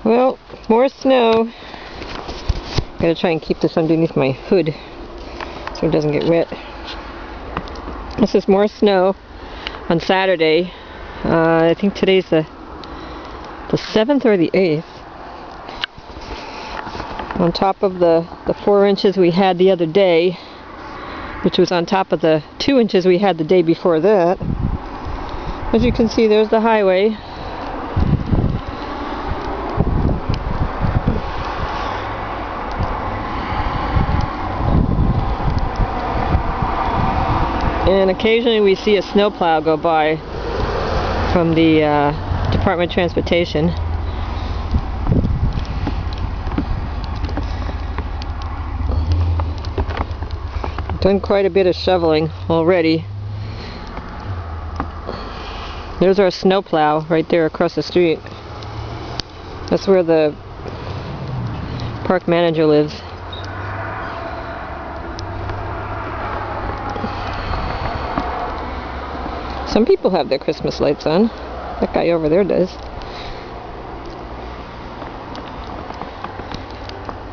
Well, more snow. Gotta try and keep this underneath my hood so it doesn't get wet. This is more snow on Saturday. I think today's the 7th or the 8th. On top of the 4 inches we had the other day, which was on top of the 2 inches we had the day before that. As you can see, there's the highway. And occasionally we see a snowplow go by from the Department of Transportation. Done quite a bit of shoveling already. There's our snowplow right there across the street. That's where the park manager lives. Some people have their Christmas lights on. That guy over there does.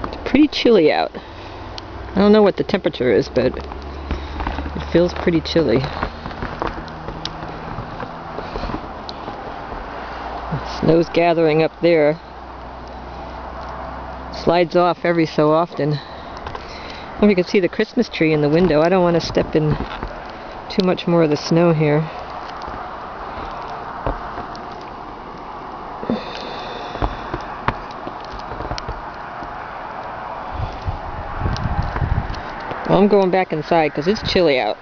It's pretty chilly out. I don't know what the temperature is, but it feels pretty chilly. Snow's gathering up there. Slides off every so often. Well, you can see the Christmas tree in the window. I don't want to step in too much more of the snow here. Well, I'm going back inside because it's chilly out.